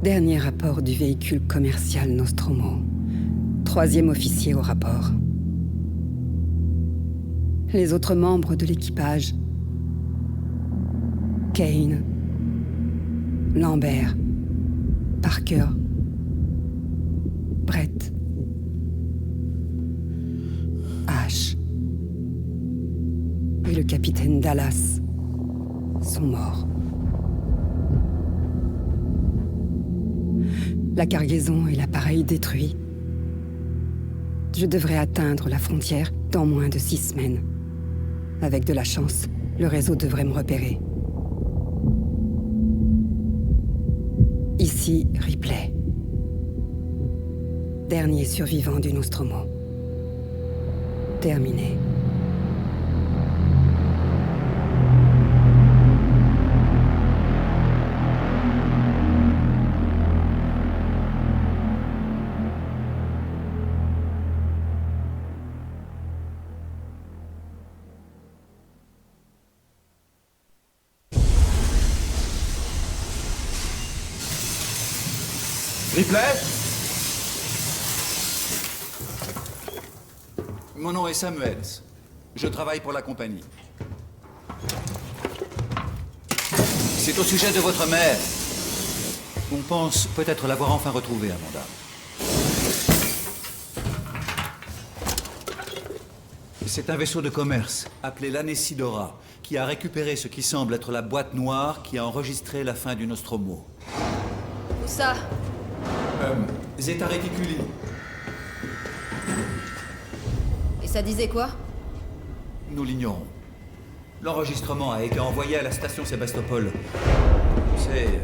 Dernier rapport du véhicule commercial Nostromo. 3e officier au rapport. Les autres membres de l'équipage. Kane. Lambert. Parker. Brett. Ash. Et le capitaine Dallas sont morts. La cargaison et l'appareil détruits. Je devrais atteindre la frontière dans moins de 6 semaines. Avec de la chance, le réseau devrait me repérer. Ici, Ripley. Dernier survivant du Nostromo. Terminé. Ripley ? Mon nom est Samuels. Je travaille pour la compagnie. C'est au sujet de votre mère. On pense peut-être l'avoir enfin retrouvée, Amanda. C'est un vaisseau de commerce, appelé l'Anesidora, qui a récupéré ce qui semble être la boîte noire qui a enregistré la fin du Nostromo. Où ça? Zeta Reticuli. Et ça disait quoi? Nous l'ignorons. L'enregistrement a été envoyé à la station Sébastopol. C'est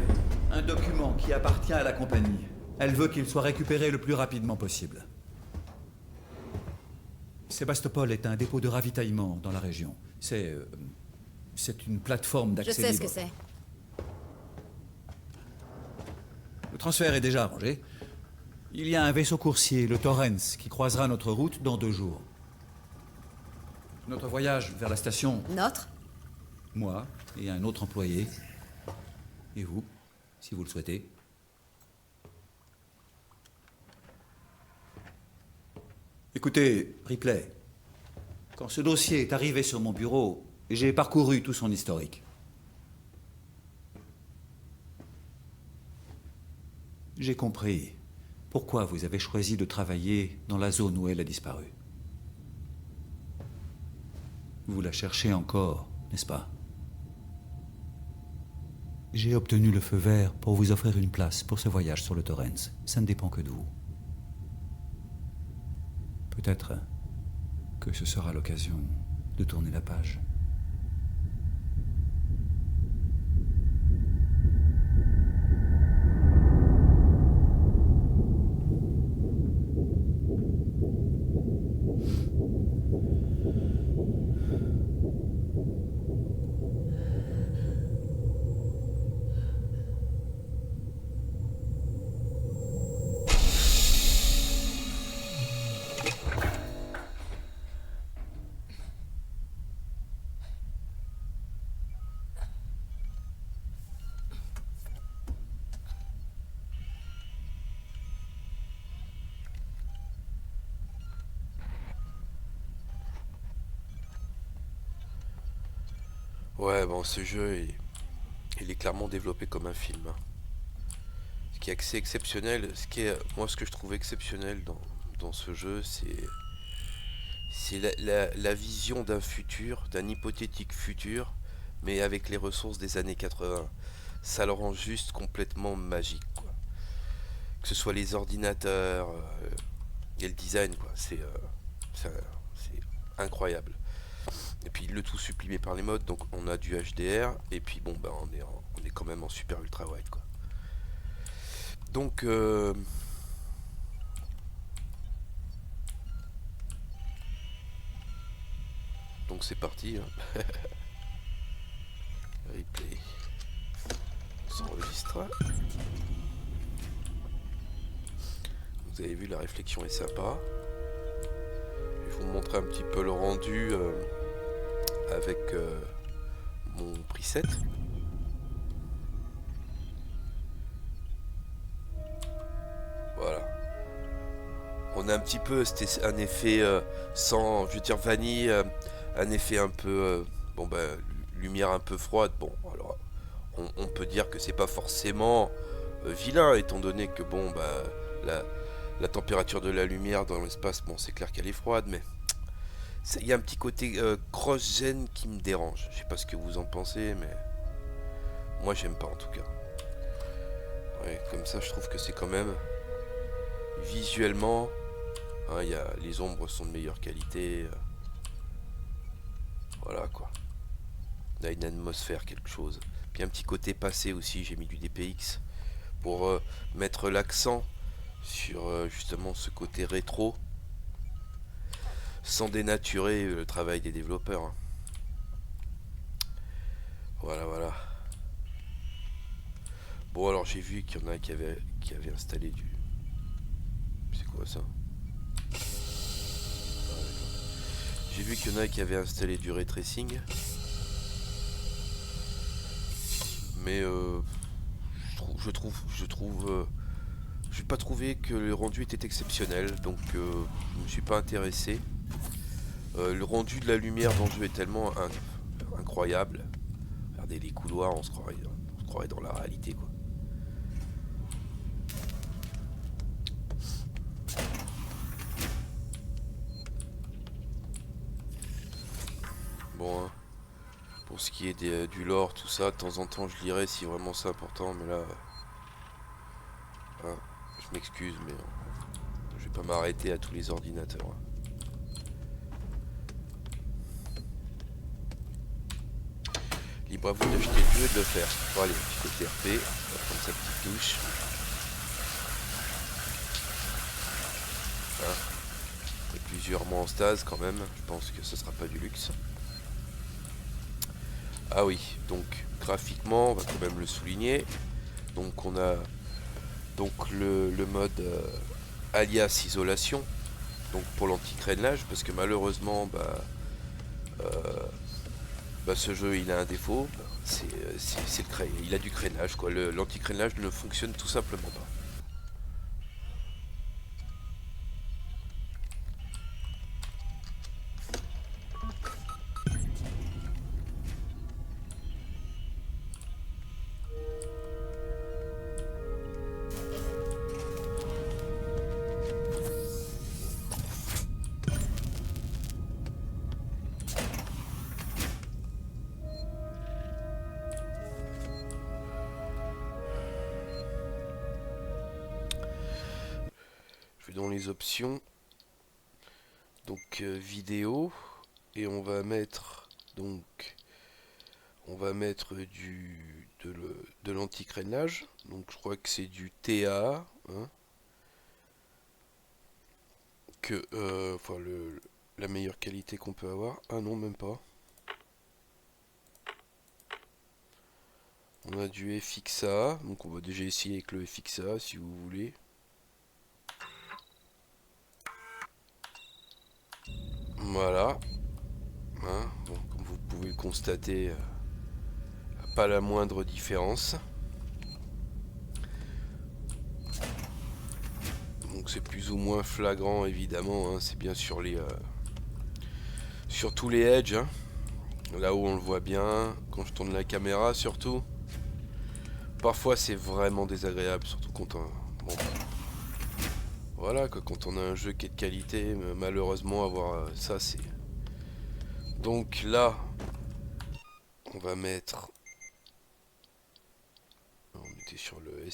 un document qui appartient à la compagnie. Elle veut qu'il soit récupéré le plus rapidement possible. Sébastopol est un dépôt de ravitaillement dans la région. C'est une plateforme d'accès Je sais ce libre. que c'est. Le transfert est déjà arrangé. Il y a un vaisseau coursier, le Torrens, qui croisera notre route dans 2 jours. Notre voyage vers la station... Notre? Moi et un autre employé. Et vous, si vous le souhaitez. Écoutez, Ripley, quand ce dossier est arrivé sur mon bureau, j'ai parcouru tout son historique. J'ai compris pourquoi vous avez choisi de travailler dans la zone où elle a disparu. Vous la cherchez encore, n'est-ce pas? J'ai obtenu le feu vert pour vous offrir une place pour ce voyage sur le Torrens. Ça ne dépend que de vous. Peut-être que ce sera l'occasion de tourner la page. Ouais, bon, ce jeu, il est clairement développé comme un film. Ce qui est assez exceptionnel, moi, ce que je trouve exceptionnel dans ce jeu, c'est la vision d'un futur, d'un hypothétique futur, mais avec les ressources des années 80. Ça le rend juste complètement magique, quoi. Que ce soit les ordinateurs et le design, quoi. C'est incroyable. Et puis le tout supprimé par les modes, donc on a du HDR, et puis bon, bah on est quand même en super ultra wide, quoi. Donc c'est parti, hein. Replay. On s'enregistre. Vous avez vu, la réflexion est sympa. Je vais vous montrer un petit peu le rendu avec mon preset. on a un petit peu un effet sans, je veux dire vanille, un effet un peu, bon bah, lumière un peu froide. Bon, alors on peut dire que c'est pas forcément vilain, étant donné que bon bah la température de la lumière dans l'espace, bon c'est clair qu'elle est froide, mais il y a un petit côté cross-gen qui me dérange. Je sais pas ce que vous en pensez, mais moi j'aime pas en tout cas. Ouais, comme ça je trouve que c'est quand même visuellement, hein, les ombres sont de meilleure qualité. Voilà quoi. On a une atmosphère, quelque chose. Puis un petit côté passé aussi, j'ai mis du DPX pour mettre l'accent sur justement ce côté rétro sans dénaturer le travail des développeurs. Hein. Voilà, voilà. Bon, alors j'ai vu qu'il y en a qui avaient installé du... C'est quoi ça? Ah, j'ai vu qu'il y en a qui avaient installé du ray tracing. Mais j'ai pas trouvé que le rendu était exceptionnel, donc je me suis pas intéressé. Le rendu de la lumière dans le jeu est tellement incroyable. Regardez les couloirs, on se croirait dans la réalité quoi. Bon, hein, pour ce qui est du lore, tout ça, de temps en temps je lirai si vraiment c'est important, mais là, hein, je m'excuse, mais je vais pas m'arrêter à tous les ordinateurs. Hein. Libre à vous d'acheter le jeu et de le faire. Bon allez, petit côté RP, on va prendre sa petite douche. Hein. Et plusieurs mois en stase quand même, je pense que ce sera pas du luxe. Ah oui, donc graphiquement, on va quand même le souligner. Donc on a donc le mode alias isolation, donc pour l'anti-crénelage, parce que malheureusement, ce jeu il a un défaut, il a du crénelage quoi. L'anti-crénelage ne fonctionne tout simplement pas. Dans les options, donc vidéo, et on va mettre de l'anti-crénelage, donc je crois que c'est du TA, hein, enfin la meilleure qualité qu'on peut avoir. Ah non, même pas. On a du FXA, donc on va déjà essayer avec le FXA si vous voulez. Voilà, hein, bon, comme vous pouvez le constater, pas la moindre différence. Donc c'est plus ou moins flagrant évidemment, hein, c'est bien sur tous les edges, hein, là où on le voit bien, quand je tourne la caméra surtout. Parfois c'est vraiment désagréable, surtout quand voilà quoi, quand on a un jeu qui est de qualité, malheureusement avoir ça c'est... Donc là, on va mettre... On était sur le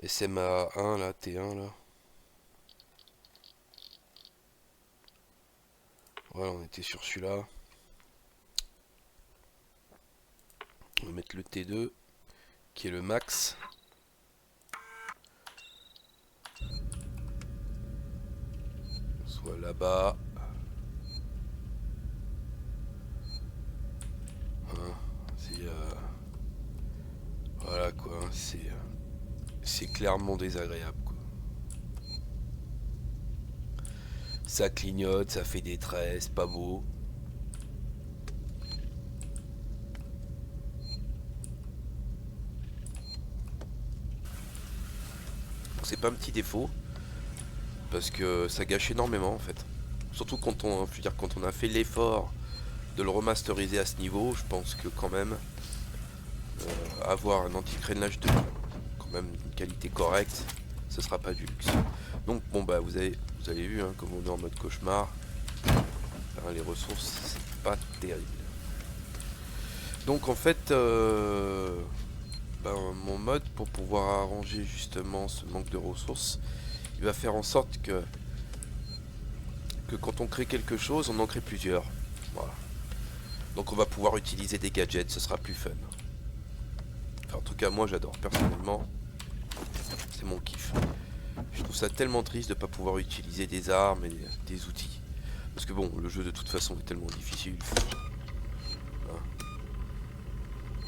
SMA1 là, T1 là. Voilà, on était sur celui-là. On va mettre le T2, qui est le max. Soit là-bas. Hein, voilà quoi, c'est clairement désagréable quoi. Ça clignote, ça fait des traits, c'est pas beau. C'est pas un petit défaut. Parce que ça gâche énormément en fait. Surtout quand on, je veux dire, quand on a fait l'effort de le remasteriser à ce niveau, je pense que quand même avoir un anti-crénelage de quand même une qualité correcte, ce sera pas du luxe. Donc bon bah vous avez vu hein, comme on est en mode cauchemar, hein, les ressources c'est pas terrible. Donc en fait mon mode pour pouvoir arranger justement ce manque de ressources, il va faire en sorte que quand on crée quelque chose, on en crée plusieurs. Voilà. Donc on va pouvoir utiliser des gadgets, ce sera plus fun. Enfin, en tout cas moi j'adore, personnellement, c'est mon kiff. Je trouve ça tellement triste de ne pas pouvoir utiliser des armes et des outils. Parce que bon, le jeu de toute façon est tellement difficile. Hein.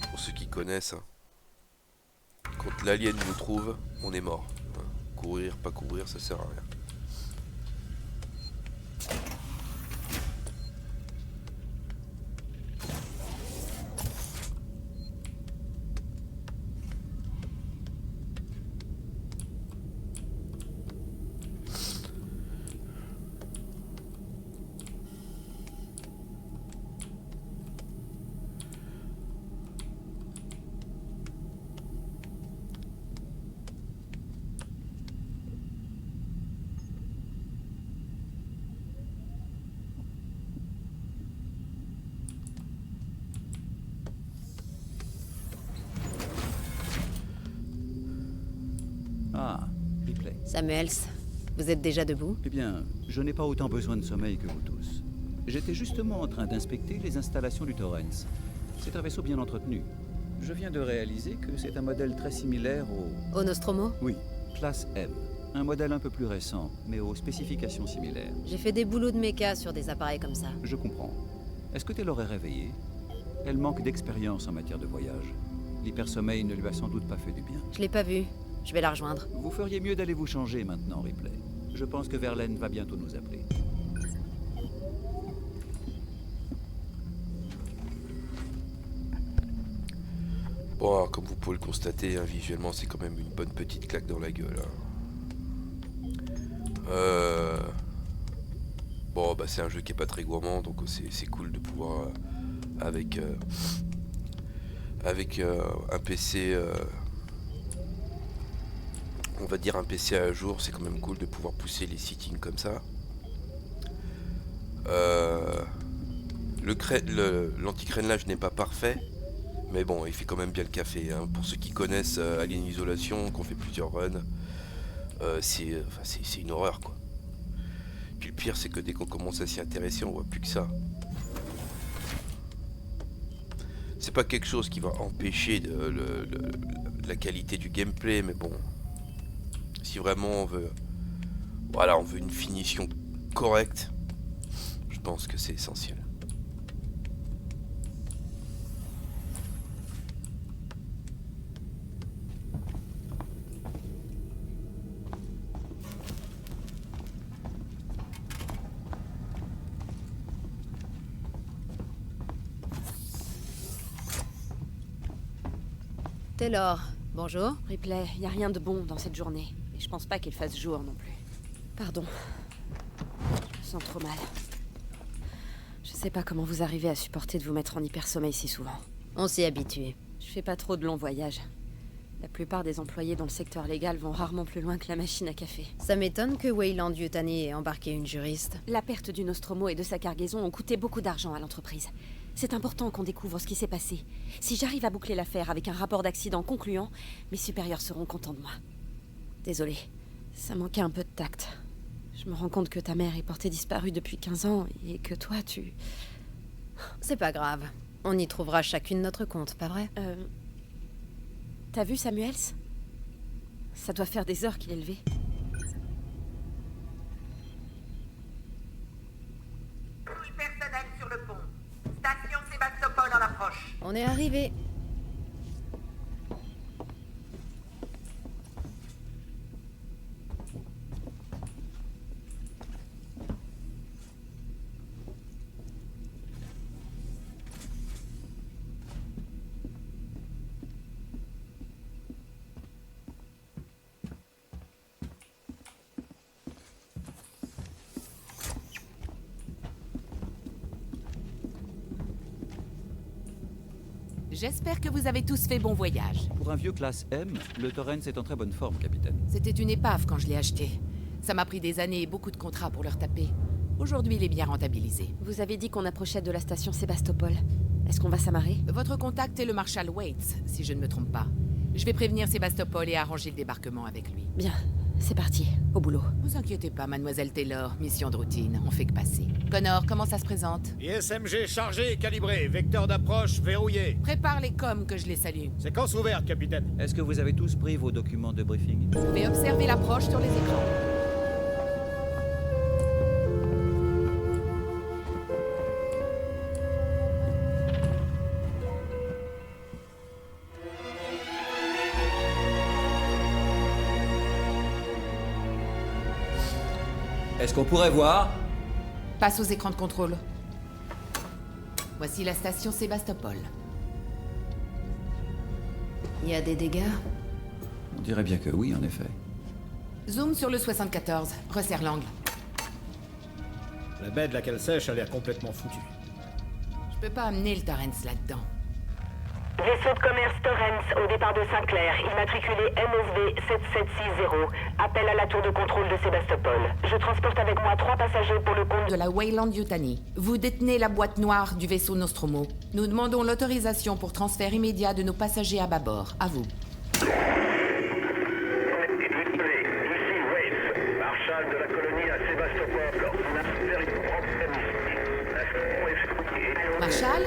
Pour ceux qui connaissent, hein. Quand l'alien nous trouve, on est mort. Hein. Courir, pas courir, ça sert à rien. Ah, Ripley. Samuels, vous êtes déjà debout? Eh bien, je n'ai pas autant besoin de sommeil que vous tous. J'étais justement en train d'inspecter les installations du Torrens. C'est un vaisseau bien entretenu. Je viens de réaliser que c'est un modèle très similaire au... Au Nostromo? Oui, classe M. Un modèle un peu plus récent, mais aux spécifications similaires. J'ai fait des boulots de méca sur des appareils comme ça. Je comprends. Est-ce que tu l'aurais réveillée? Elle manque d'expérience en matière de voyage. L'hypersommeil ne lui a sans doute pas fait du bien. Je l'ai pas vue. Je vais la rejoindre. Vous feriez mieux d'aller vous changer maintenant, Ripley. Je pense que Verlaine va bientôt nous appeler. Bon, alors, comme vous pouvez le constater, hein, visuellement c'est quand même une bonne petite claque dans la gueule. Hein. Bon, bah c'est un jeu qui est pas très gourmand, donc c'est cool de pouvoir avec un PC, on va dire un PC à jour, c'est quand même cool de pouvoir pousser les settings comme ça. L'anti-crénelage n'est pas parfait, mais bon, il fait quand même bien le café. Hein. Pour ceux qui connaissent Alien Isolation, qu'on fait plusieurs runs, c'est une horreur quoi. Puis le pire, c'est que dès qu'on commence à s'y intéresser, on voit plus que ça. C'est pas quelque chose qui va empêcher la qualité du gameplay, mais bon, si vraiment on veut, voilà, on veut une finition correcte, je pense que c'est essentiel. Taylor, bonjour. Ripley, y a rien de bon dans cette journée. Et je pense pas qu'il fasse jour non plus. Pardon. Je me sens trop mal. Je sais pas comment vous arrivez à supporter de vous mettre en hypersommeil si souvent. On s'y habitue. Je fais pas trop de longs voyages. La plupart des employés dans le secteur légal vont rarement plus loin que la machine à café. Ça m'étonne que Weyland Yutani ait embarqué une juriste. La perte du Nostromo et de sa cargaison ont coûté beaucoup d'argent à l'entreprise. C'est important qu'on découvre ce qui s'est passé. Si j'arrive à boucler l'affaire avec un rapport d'accident concluant, mes supérieurs seront contents de moi. Désolée, ça manquait un peu de tact. Je me rends compte que ta mère est portée disparue depuis 15 ans et que toi, tu... C'est pas grave. On y trouvera chacune notre compte, pas vrai? T'as vu Samuels? Ça doit faire des heures qu'il est levé. Tout personnel sur le pont. Station Sébastopol en approche. On est arrivé. J'espère que vous avez tous fait bon voyage. Pour un vieux classe M, le Torrens est en très bonne forme, capitaine. C'était une épave quand je l'ai acheté. Ça m'a pris des années et beaucoup de contrats pour le retaper. Aujourd'hui, il est bien rentabilisé. Vous avez dit qu'on approchait de la station Sébastopol. Est-ce qu'on va s'amarrer? Votre contact est le Marshal Waits, si je ne me trompe pas. Je vais prévenir Sébastopol et arranger le débarquement avec lui. Bien, c'est parti, au boulot. Vous inquiétez pas, mademoiselle Taylor, mission de routine, on fait que passer. Connor, comment ça se présente? ISMG chargé et calibré, vecteur d'approche verrouillé. Prépare les coms que je les salue. Séquence ouverte, capitaine. Est-ce que vous avez tous pris vos documents de briefing? Vous pouvez observer l'approche sur les écrans. Est-ce qu'on pourrait voir? Passe aux écrans de contrôle. Voici la station Sébastopol. Il y a des dégâts? On dirait bien que oui, en effet. Zoom sur le 74, resserre l'angle. La baie de la cale sèche a l'air complètement foutue. Je peux pas amener le Torrens là-dedans. Vaisseau de commerce Torrens au départ de Saint-Clair, immatriculé NSV 7760. Appel à la tour de contrôle de Sébastopol. Je transporte avec moi 3 passagers pour le compte De la Weyland Yutani. Vous détenez la boîte noire du vaisseau Nostromo. Nous demandons l'autorisation pour transfert immédiat de nos passagers à bâbord. À vous. Ici Waits, marshal de la colonie à Sébastopol. On a fait une problème ici. Marshal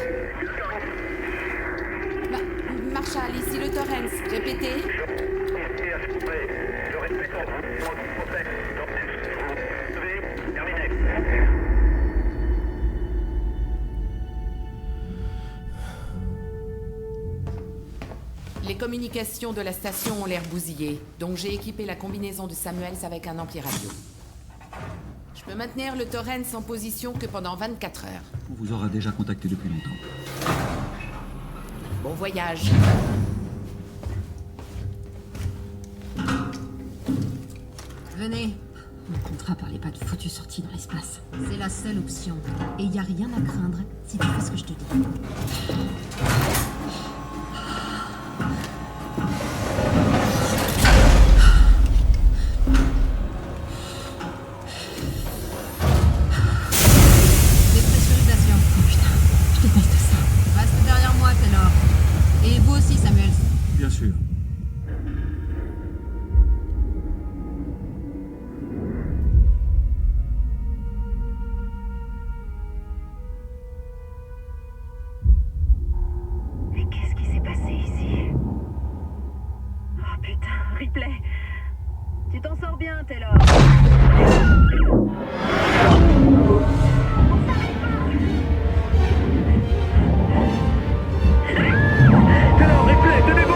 Marshal, ici le Torrens. Répétez. Je répète en contexte. Terminé. Les communications de la station ont l'air bousillées, donc j'ai équipé la combinaison de Samuels avec un ampli radio. Je peux maintenir le Torrens en position que pendant 24 heures. On vous aura déjà contacté depuis longtemps. Bon voyage. Venez. Mon contrat parlait pas de foutue sortie dans l'espace. C'est la seule option. Et y a rien à craindre si tu fais ce que je te dis. Dépressurisation. Oh putain, je déteste ça. Reste derrière moi, Taylor. Et vous aussi, Samuels. Bien sûr. Mais qu'est-ce qui s'est passé ici? Oh putain, Ripley. Tu t'en sors bien, Taylor. Taylor, Ripley, tenez bon.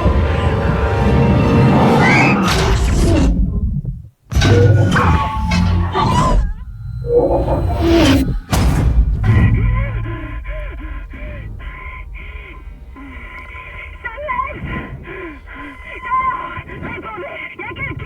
Répondez, y a quelqu'un?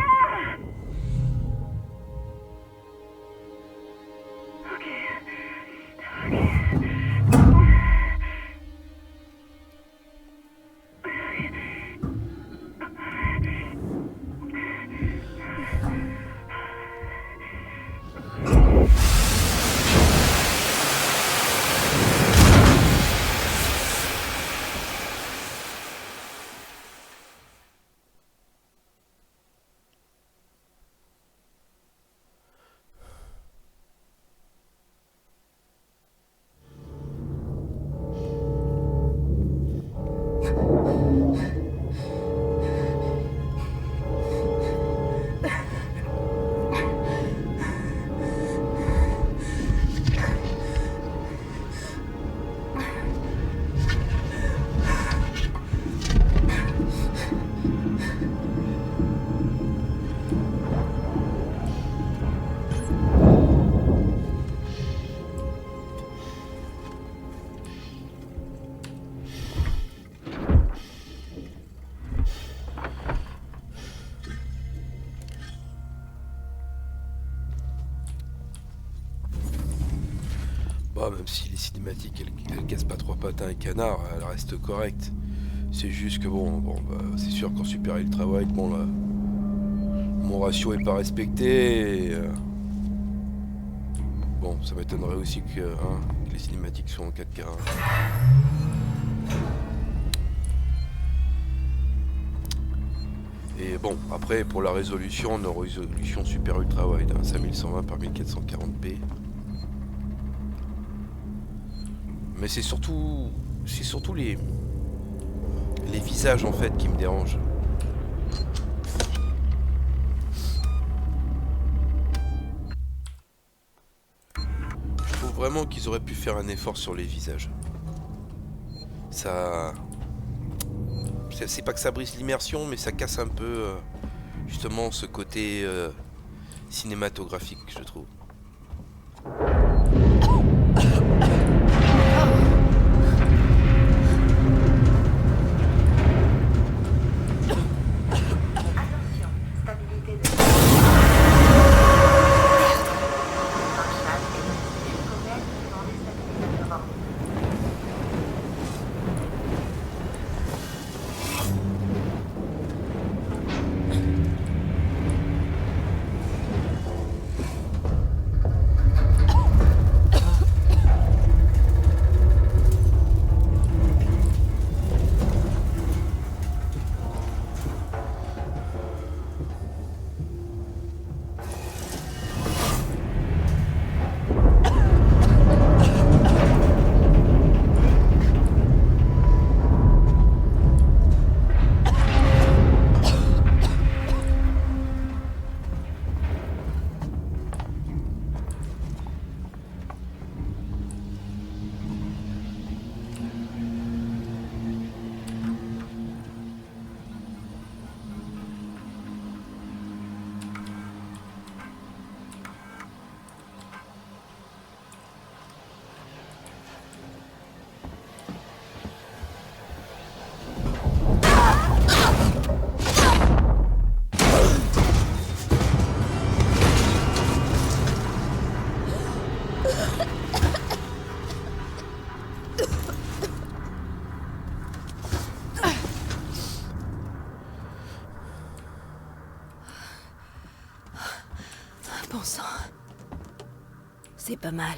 Bah, même si les cinématiques elles cassent pas trois pattes à un canard, elles restent correctes. C'est juste que bon bah, c'est sûr qu'en Super Ultrawide, bon là, mon ratio est pas respecté. Bon, ça m'étonnerait aussi que les cinématiques soient en 4K. Et bon, après pour la résolution, on a une résolution Super Ultrawide, 5120 par 1440p. Mais c'est surtout les visages en fait qui me dérangent. Je trouve vraiment qu'ils auraient pu faire un effort sur les visages. Ça... C'est pas que ça brise l'immersion, mais ça casse un peu justement ce côté cinématographique, je trouve. Bon sang. C'est pas mal.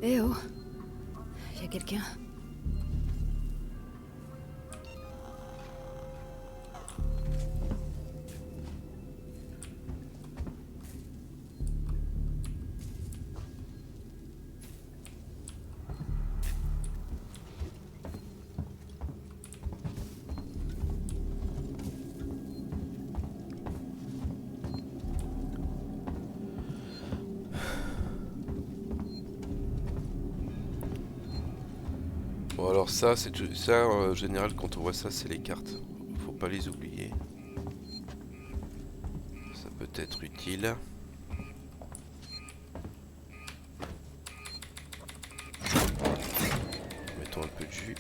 Eh oh, y a quelqu'un? Bon alors ça, ça en général quand on voit ça, c'est les cartes. Faut pas les oublier. Ça peut être utile. Mettons un peu de jus.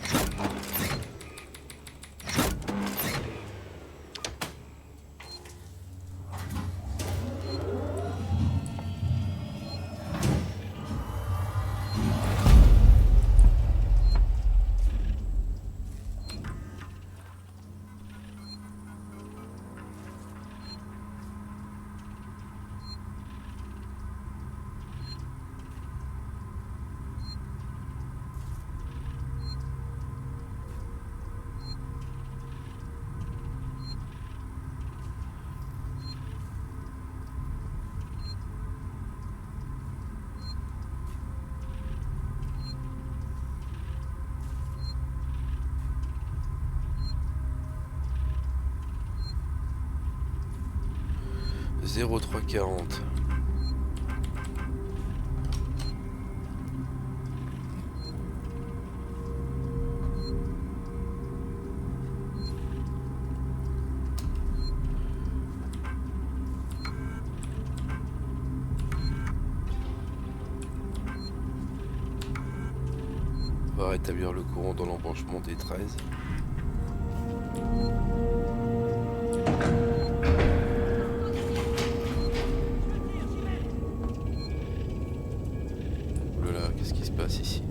0340. On va rétablir le courant dans l'embranchement des 13. Oulala, qu'est-ce qui se passe ici?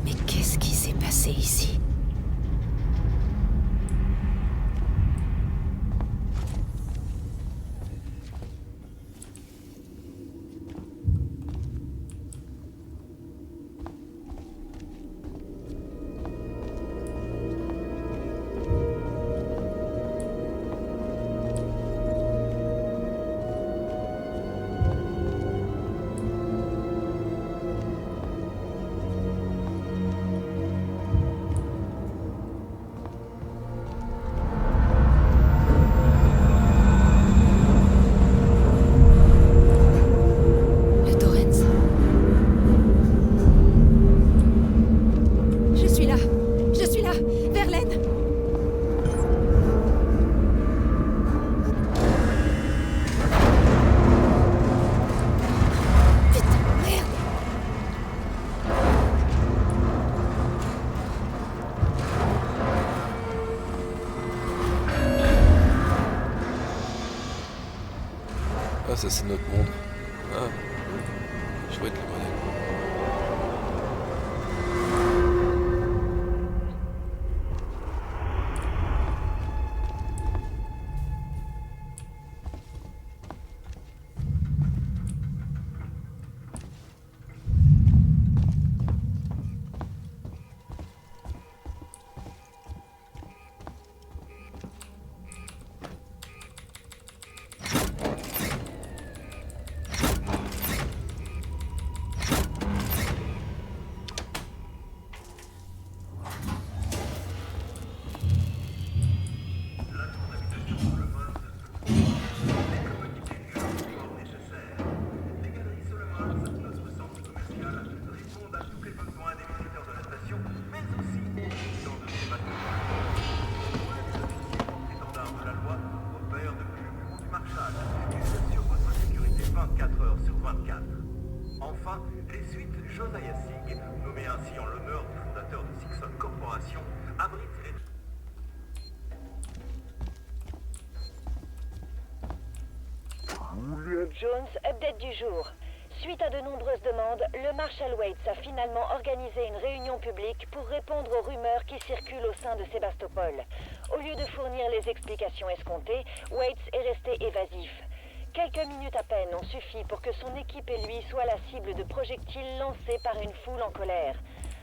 Mais qu'est-ce qui s'est passé ici? Le Torrens. Je suis là. Je suis là. Verlaine. Putain, merde. Ah, ça c'est notre monde. Ah, chouette le modèle. Enfin, les suites Josiah Sig, nommé ainsi en l'honneur du fondateur de Sixon Corporation, abritent les... Jones, update du jour. Suite à de nombreuses demandes, le Marshal Waits a finalement organisé une réunion publique pour répondre aux rumeurs qui circulent au sein de Sébastopol. Au lieu de fournir les explications escomptées, Waits est resté évasif. Quelques minutes à peine ont suffi pour que son équipe et lui soient la cible de projectiles lancés par une foule en colère.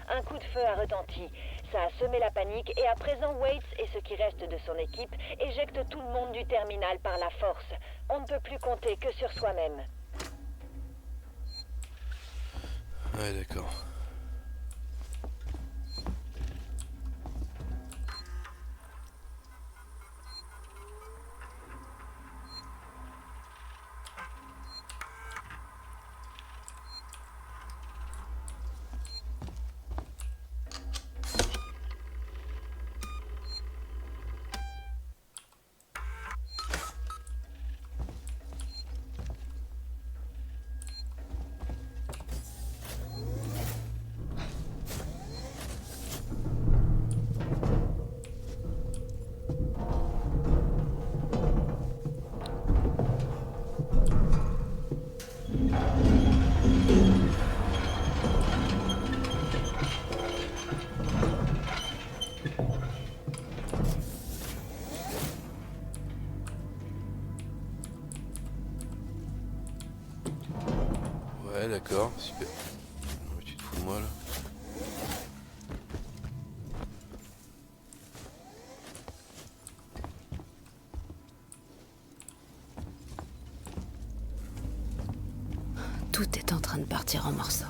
Un coup de feu a retenti. Ça a semé la panique et à présent Waits et ce qui reste de son équipe éjectent tout le monde du terminal par la force. On ne peut plus compter que sur soi-même. Ouais, d'accord. Ouais, d'accord, super. Tu te fous de moi là. Tout est en train de partir en morceaux.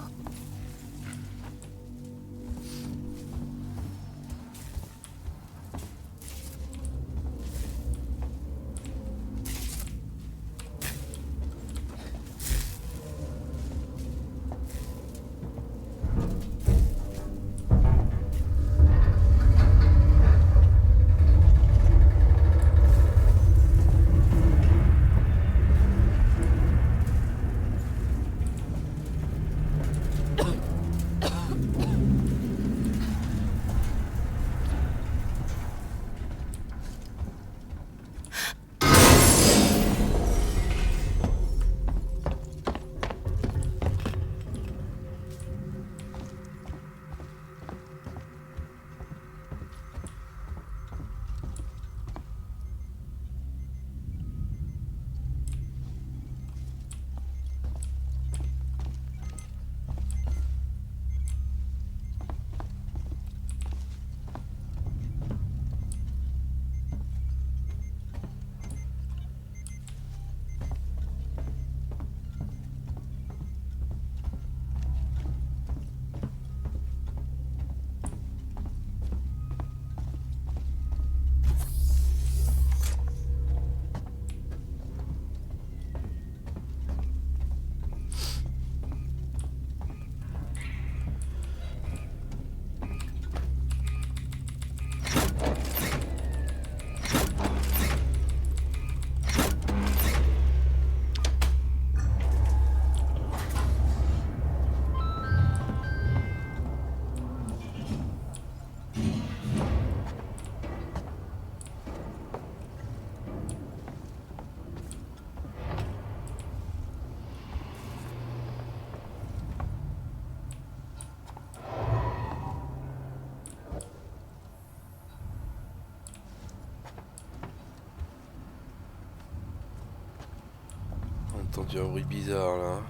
J'ai entendu un bruit bizarre là.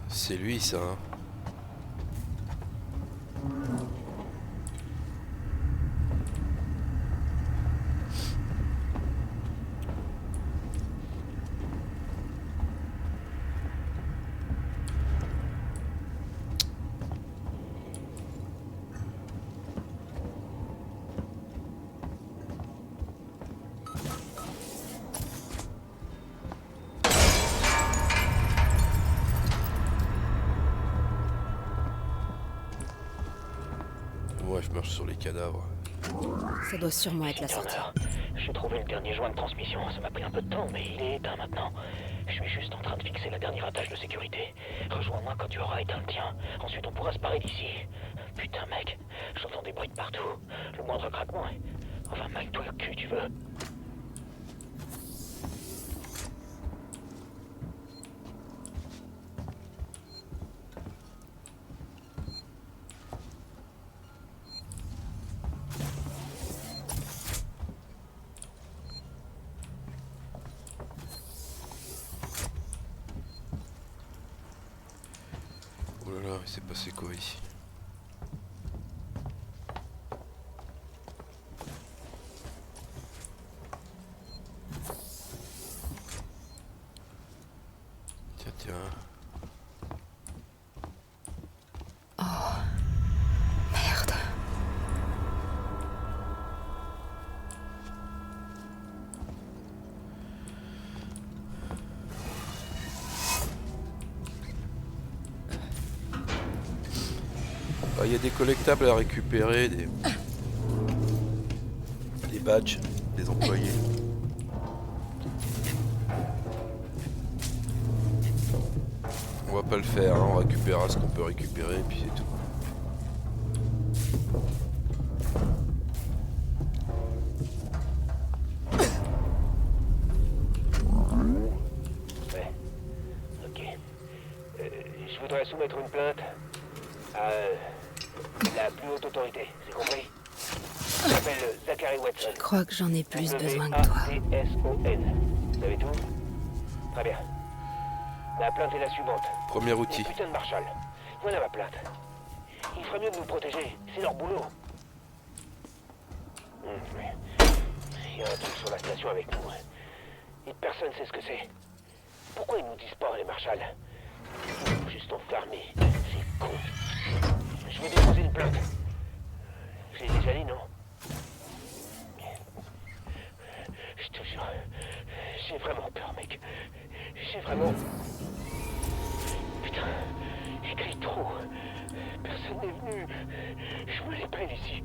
C'est lui ça. Hein. Ouais, je marche sur les cadavres. Ça doit sûrement être la sortie. J'ai trouvé le dernier joint de transmission. Ça m'a pris un peu de temps, mais il est éteint maintenant. Je suis juste en train de fixer la dernière attache de sécurité. Rejoins-moi quand tu auras éteint le tien. Ensuite, on pourra se barrer d'ici. Putain, mec, j'entends des bruits de partout. Le moindre craquement est... Enfin, mec, toi le cul, tu veux. Oh là là, il s'est passé quoi ici? Tiens, tiens. Oh, merde. Il y a des collectables à récupérer, des badges des employés. On va pas le faire, hein. On récupérera ce qu'on peut récupérer et puis c'est tout. Ouais. Ok. Je voudrais soumettre une plainte à la plus haute autorité, c'est compris? Je m'appelle Zachary Watson. Je crois que j'en ai plus besoin que toi. W-A-T-S-O-N. Vous savez tout? Très bien. La plainte est la suivante. Premier outil. Les putains de Marshall. Voilà ma plainte. Il ferait mieux de nous protéger. C'est leur boulot. Il y a un truc sur la station avec nous. Et personne sait ce que c'est. Pourquoi ils nous disent pas, les Marshall? Ils nous ont juste enfermés. C'est con. Je vais déposer une plainte. Je l'ai déjà dit, non? Je te jure. J'ai vraiment peur, mec. J'ai vraiment... Putain, il crie trop. Personne n'est venu. Je me les peine ici.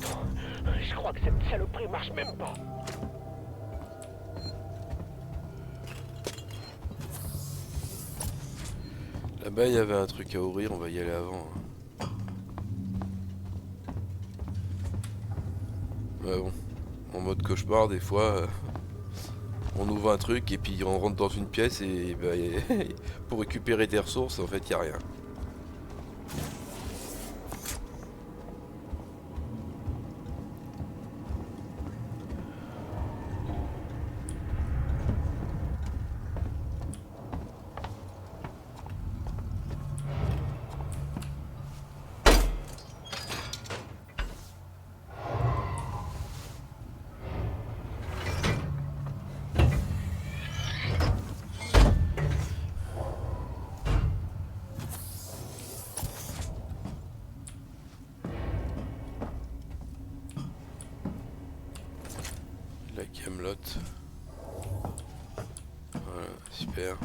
Je crois que cette saloperie marche même pas. Là-bas, il y avait un truc à ouvrir, on va y aller avant. Ouais, bon. En mode cauchemar, des fois, on ouvre un truc et puis on rentre dans une pièce et bah, pour récupérer des ressources, en fait, il n'y a rien. La camelote. Voilà, super.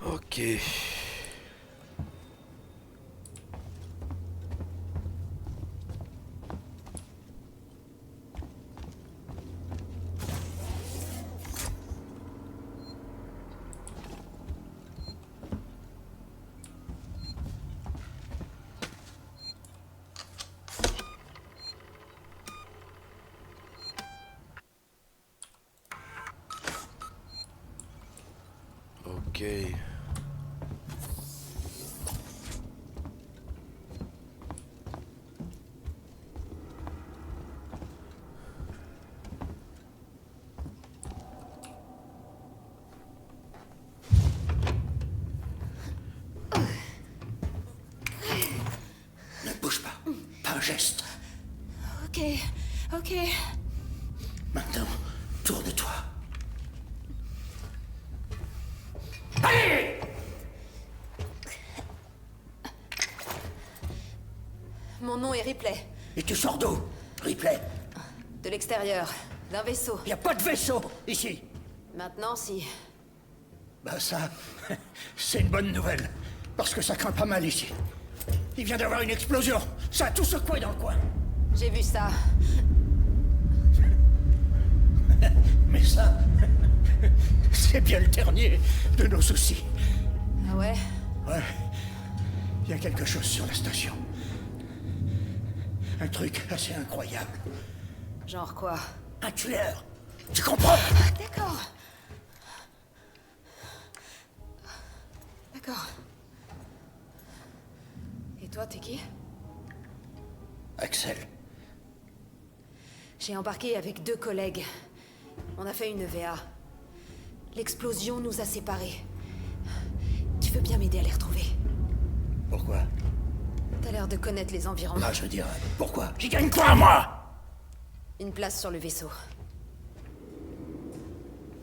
Ok. Ok. Ne bouge pas. Pas un geste. Ok, ok. Maintenant, tourne-toi. Allez! Mon nom est Ripley. Et tu sors d'où, Ripley? De l'extérieur, d'un vaisseau. Y a pas de vaisseau, ici. Maintenant, si. Bah ça, c'est une bonne nouvelle. Parce que ça craint pas mal ici. Il vient d'avoir une explosion. Ça a tout secoué dans le coin. J'ai vu ça. Mais ça, c'est bien le dernier de nos soucis. Ah ouais? Ouais. Il y a quelque chose sur la station. Un truc assez incroyable. Genre quoi? Un tueur. Tu comprends? D'accord. D'accord. Et toi, t'es qui? Axel. J'ai embarqué avec 2 collègues. On a fait une EVA. L'explosion nous a séparés. Tu veux bien m'aider à les retrouver? Pourquoi? T'as l'air de connaître les environs. Ah, je veux dire, pourquoi? J'y gagne quoi, moi? Une place sur le vaisseau.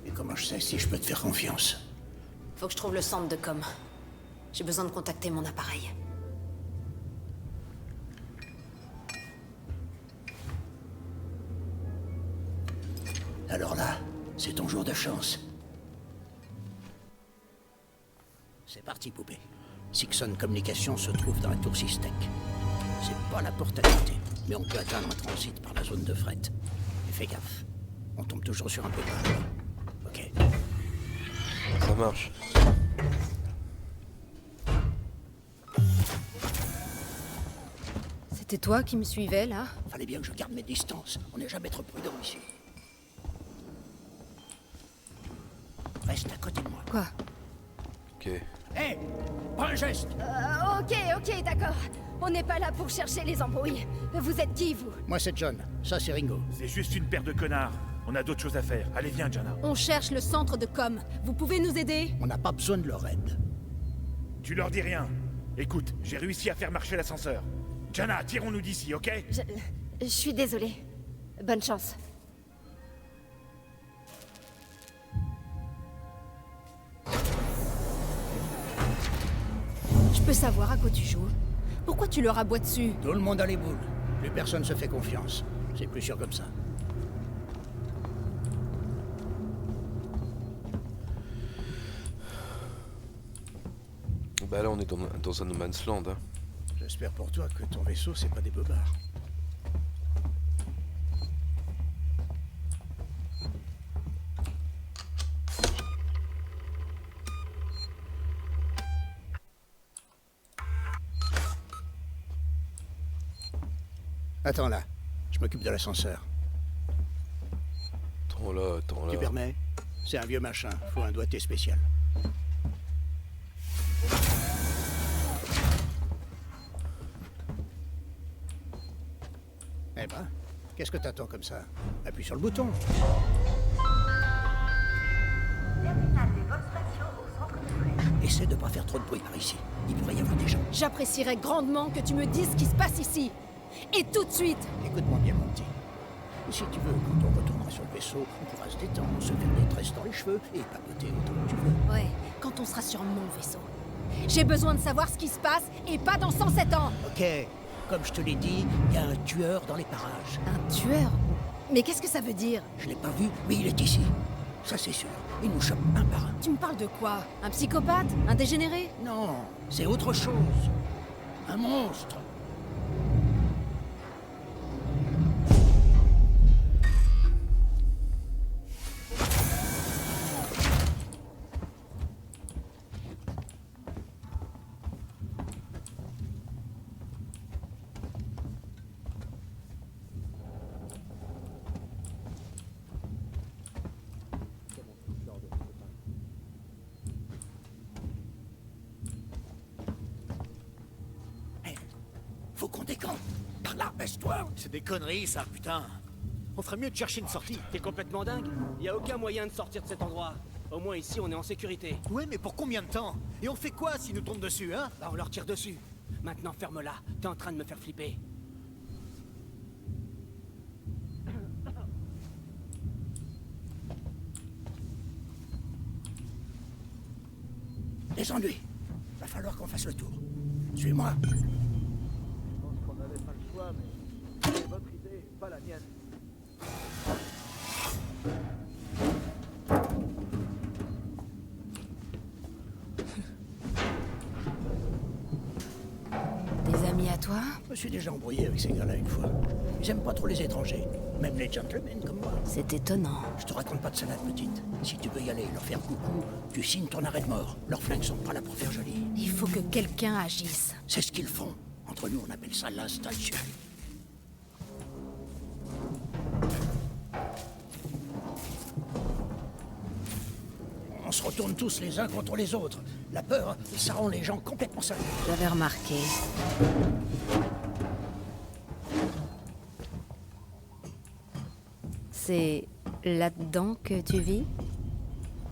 Et comment je sais si je peux te faire confiance? Faut que je trouve le centre de com. J'ai besoin de contacter mon appareil. Alors là, c'est ton jour de chance. C'est parti, poupée. Sixon Communication se trouve dans la tour Systec. C'est pas la porte à côté, mais on peut atteindre un transit par la zone de fret. Et fais gaffe, on tombe toujours sur un peu bas. Ok. Ça marche. C'était toi qui me suivais, là? Fallait bien que je garde mes distances. On n'est jamais trop prudent ici. Reste à côté de moi. Quoi? Ok. Hé, prends un geste. Ok, d'accord. On n'est pas là pour chercher les embrouilles. Vous êtes qui, vous? Moi, c'est John. Ça, c'est Ringo. C'est juste une paire de connards. On a d'autres choses à faire. Allez, viens, Jana. On cherche le centre de com. Vous pouvez nous aider? On n'a pas besoin de leur aide. Tu leur dis rien. Écoute, j'ai réussi à faire marcher l'ascenseur. Jana, tirons-nous d'ici, ok? Je suis désolée. Bonne chance. Je peux savoir à quoi tu joues? Pourquoi tu leur aboies dessus? Tout le monde a les boules. Plus personne se fait confiance. C'est plus sûr comme ça. Bah là, on est dans un no man's land. Hein. J'espère pour toi que ton vaisseau, c'est pas des bobards. Attends là, je m'occupe de l'ascenseur. Attends là. Tu permets? C'est un vieux machin, faut un doigté spécial. Eh ben, qu'est-ce que t'attends comme ça? Appuie sur le bouton. Essaie de pas faire trop de bruit par ici. Il pourrait y avoir des gens. J'apprécierais grandement que tu me dises ce qui se passe ici. Et tout de suite! Écoute-moi bien, mon petit. Si tu veux, quand on retournera sur le vaisseau, on pourra se détendre, se faire des tresses dans les cheveux et papoter autant que tu veux. Ouais, quand on sera sur mon vaisseau. J'ai besoin de savoir ce qui se passe et pas dans 107 ans! Ok, comme je te l'ai dit, il y a un tueur dans les parages. Un tueur? Mais qu'est-ce que ça veut dire? Je l'ai pas vu, mais il est ici. Ça c'est sûr. Il nous chope un par un. Tu me parles de quoi? Un psychopathe? Un dégénéré? Non, c'est autre chose. Un monstre. Faut qu'on décampe. Par là, baisse-toi. C'est des conneries, ça, putain. On ferait mieux de chercher une sortie. T'es complètement dingue? Y a aucun moyen de sortir de cet endroit. Au moins ici, on est en sécurité. Ouais, mais pour combien de temps? Et on fait quoi s'ils nous tombent dessus, hein? Bah, on leur tire dessus. Maintenant, ferme-la. T'es en train de me faire flipper. Les ennuis. Va falloir qu'on fasse le tour. Suis-moi. Je pense qu'on n'avait pas le choix, mais c'est votre idée, pas la mienne. Des amis à toi? Je me suis déjà embrouillé avec ces gars-là une fois. Ils aiment pas trop les étrangers. Même les gentlemen comme moi. C'est étonnant. Je te raconte pas de salade, petite. Si tu veux y aller et leur faire coucou, tu signes ton arrêt de mort. Leurs flingues sont pas là pour faire joli. Il faut que quelqu'un agisse. C'est ce qu'ils font. Entre nous, on appelle ça l'installation. On se retourne tous les uns contre les autres. La peur, ça rend les gens complètement seuls. J'avais remarqué. C'est là-dedans que tu vis?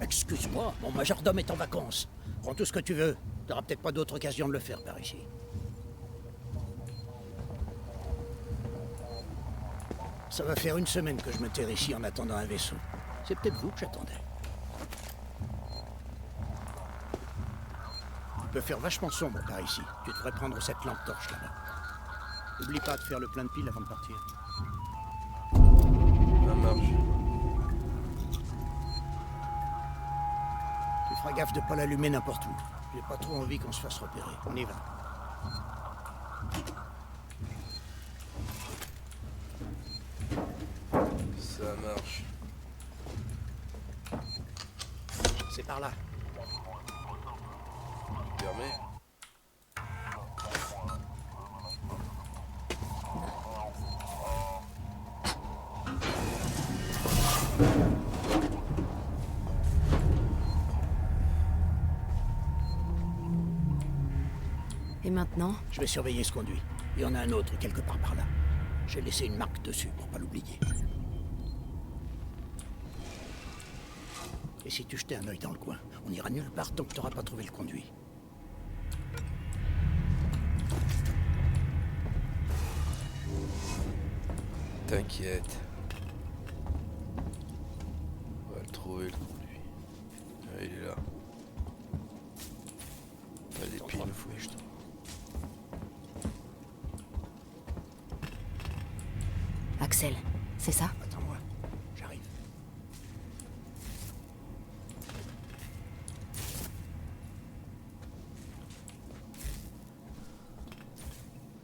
Excuse-moi, mon majordome est en vacances. Prends tout ce que tu veux. T'auras peut-être pas d'autre occasion de le faire par ici. Ça va faire une semaine que je me terre ici en attendant un vaisseau. C'est peut-être vous que j'attendais. Il peut faire vachement sombre par ici. Tu devrais prendre cette lampe torche là-bas. N'oublie pas de faire le plein de piles avant de partir. Ça marche. Tu feras gaffe de pas l'allumer n'importe où. J'ai pas trop envie qu'on se fasse repérer. On y va. Ça marche. C'est par là. Permet. Et maintenant? Je vais surveiller ce conduit. Il y en a un autre quelque part par là. J'ai laissé une marque dessus pour pas l'oublier. Et si tu jetais un œil dans le coin, on ira nulle part tant que tu n'auras pas trouvé le conduit. T'inquiète. On va le trouver le conduit. Ah, il est là. Pas des piles. Axel, c'est ça? Attends-moi, j'arrive.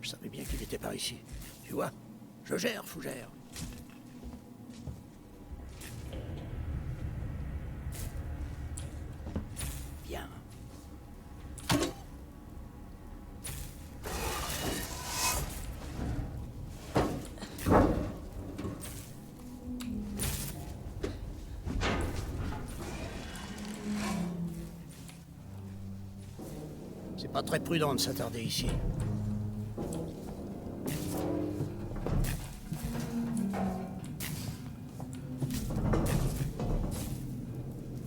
Je savais bien qu'il était par ici. Tu vois, je gère, Fougère. Bien. C'est pas très prudent de s'attarder ici.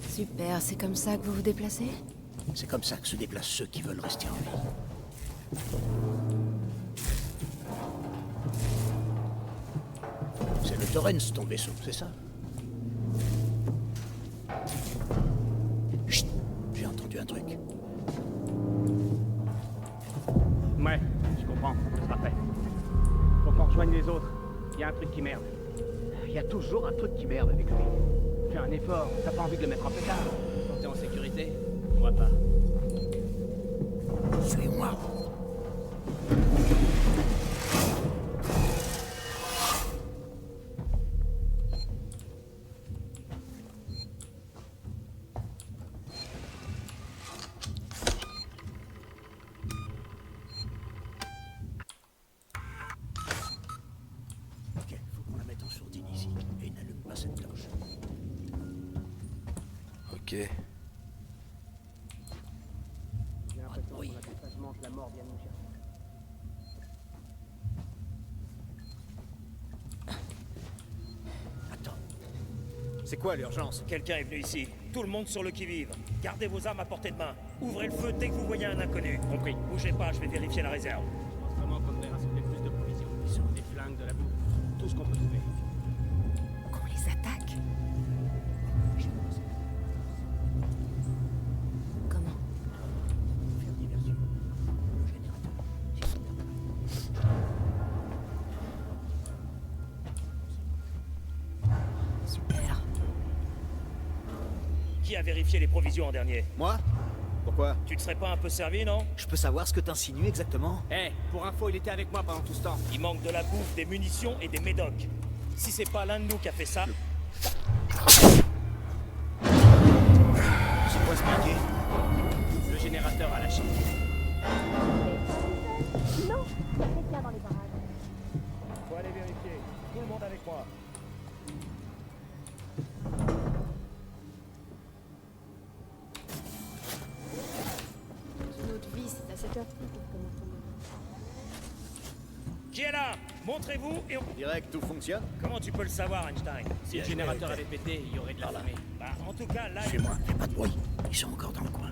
Super, c'est comme ça que vous vous déplacez? C'est comme ça que se déplacent ceux qui veulent rester en vie. C'est le Torrens, ton vaisseau, c'est ça? Chut, j'ai entendu un truc. Ouais, je comprends, ce sera fait. Faut qu'on rejoigne les autres. Il y a un truc qui merde. Il y a toujours un truc qui merde avec lui. Fais un effort, t'as pas envie de le mettre en pétard. Quand t'es en sécurité, je vois pas. Suis-moi. Ok, faut qu'on la mette en sourdine ici. Et n'allume pas cette torche. Ok. J'ai l'impression qu'on attend sagement que la mort vienne nous chercher. C'est quoi l'urgence? Quelqu'un est venu ici. Tout le monde sur le qui-vive. Gardez vos armes à portée de main. Ouvrez le feu dès que vous voyez un inconnu. Compris. Bougez pas, je vais vérifier la réserve. Je pense vraiment qu'on devrait rassembler plus de provisions. Des flingues, de la bouffe, tout ce qu'on peut trouver. Qu'on les attaque? Comment? Faire diversion. Le générateur. Super. Qui a vérifié les provisions en dernier? Moi? Pourquoi? Tu te serais pas un peu servi, non? Je peux savoir ce que t'insinues exactement? Eh, pour info, il était avec moi pendant tout ce temps. Il manque de la bouffe, des munitions et des médocs. Si c'est pas l'un de nous qui a fait ça... C'est quoi ce paquet? Le générateur a lâché. Non, il y a quelqu'un dans les parages. Faut aller vérifier. Tout le monde avec moi. Une autre vie, c'est à cette heure-ci que je commence à me... Qui est là? Montrez-vous et on... Direct, tout fonctionne? Comment tu peux le savoir, Einstein? Si le générateur avait pété, il y aurait de la fumée. Bah, en tout cas, là... Chez moi, y a pas de bruit. Ils sont encore dans le coin.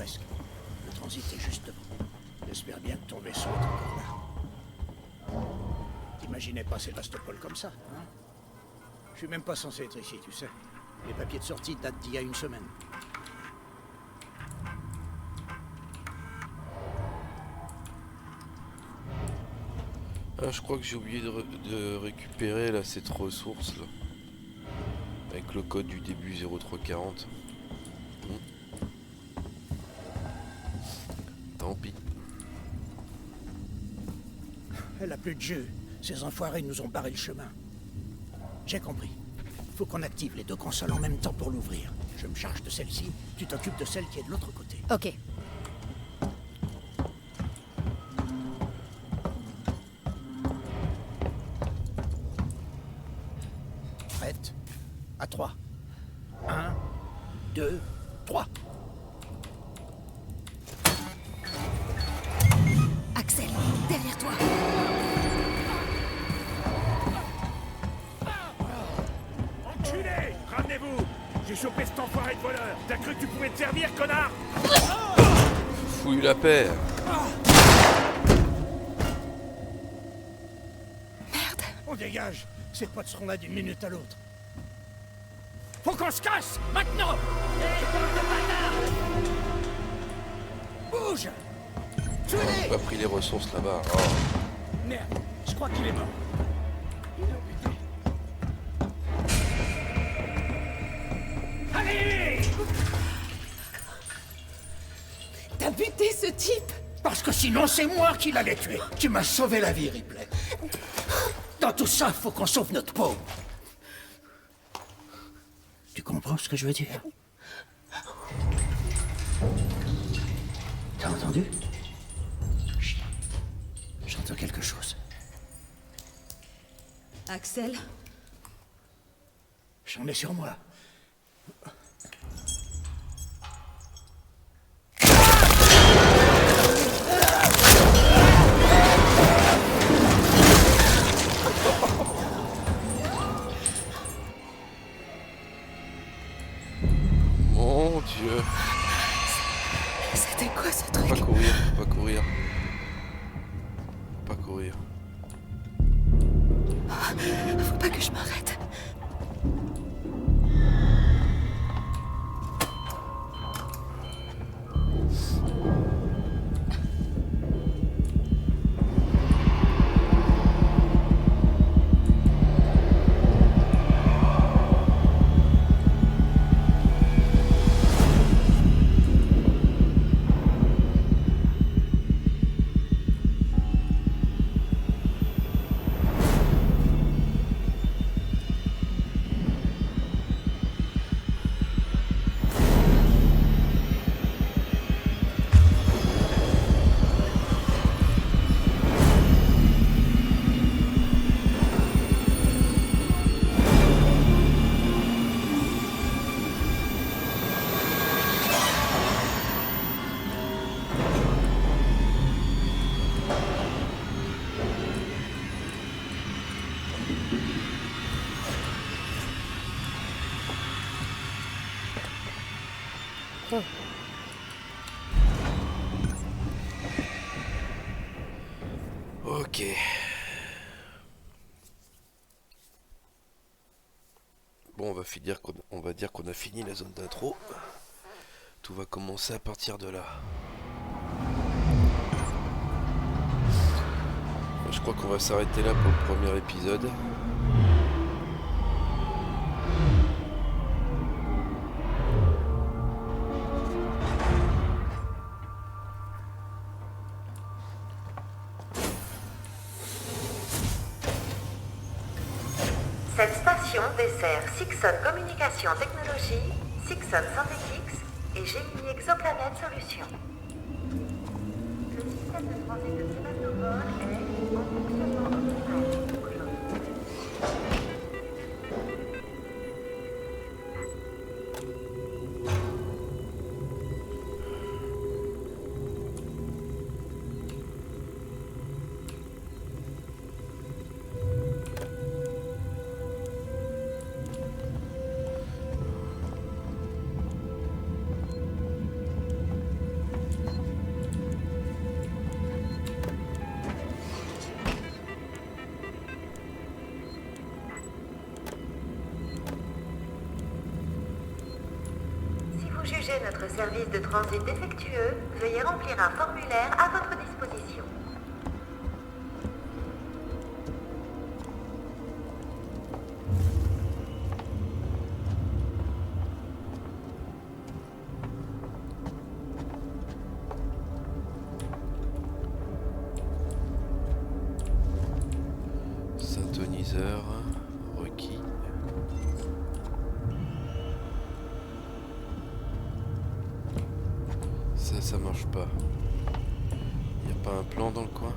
presque. Le transit est juste devant. J'espère bien que ton vaisseau est encore là. T'imaginais pas Sébastopol comme ça, hein? Je suis même pas censé être ici, tu sais. Les papiers de sortie datent d'il y a une semaine. Ah, je crois que j'ai oublié de récupérer là cette ressource là. Avec le code du début 0340. Tant pis. Elle a plus de jeu. Ces enfoirés nous ont barré le chemin. J'ai compris. Faut qu'on active les deux consoles en même temps pour l'ouvrir. Je me charge de celle-ci, tu t'occupes de celle qui est de l'autre côté. Ok. Prête? À 3. 1, 2, 3. Axel, derrière toi. Enculé! Ramenez-vous! J'ai chopé cet enfoiré de voleur! T'as cru que tu pouvais te servir, connard? Fouille la paix. Merde! On dégage! Ces potes seront là d'une minute à l'autre. Faut qu'on se casse! Maintenant! Bouge! J'ai pas pris les ressources là-bas. Oh. Merde, je crois qu'il est mort. Il est buté. Allez! T'as buté ce type? Parce que sinon c'est moi qui l'allais tuer. Tu m'as sauvé la vie, Ripley. Dans tout ça, faut qu'on sauve notre peau. Tu comprends ce que je veux dire? T'as entendu? Chut. J'entends quelque chose. Axel? J'en ai sur moi. Mon Dieu. C'était quoi ce truc? Pas courir, pas courir. Pas courir. Faut pas que je m'arrête. Ok. Bon, on va dire qu'on a fini la zone d'intro. Tout va commencer à partir de là. Je crois qu'on va s'arrêter là pour le premier épisode. Cette station dessert Sixon Communication Technologies, Sixon Synthetix et Gemini Exoplanet Solutions. Le système de transit de Sébastopol est en fonctionnement optimal aujourd'hui. votre service de transit défectueux, veuillez remplir un formulaire à votre disposition. Synthoniseur requis. Ça marche pas. Y a pas un plan dans le coin?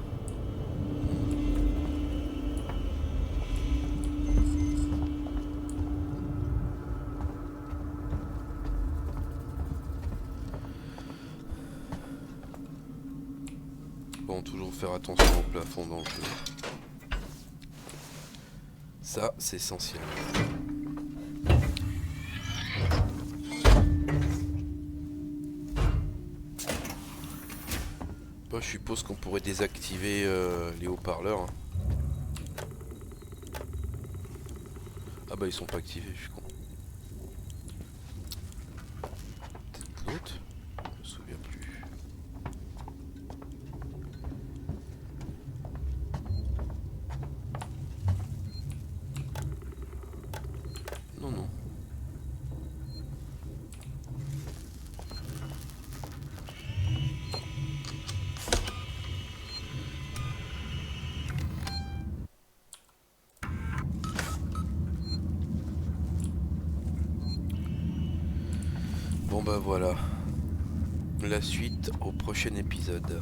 Bon, toujours faire attention au plafond dans le jeu. Ça, c'est essentiel. Bon, je suppose qu'on pourrait désactiver les haut-parleurs. Ah bah ils sont pas activés, je suis con. Peut-être l'autre? Je me souviens plus. Non, non. Bon bah voilà. La suite au prochain épisode.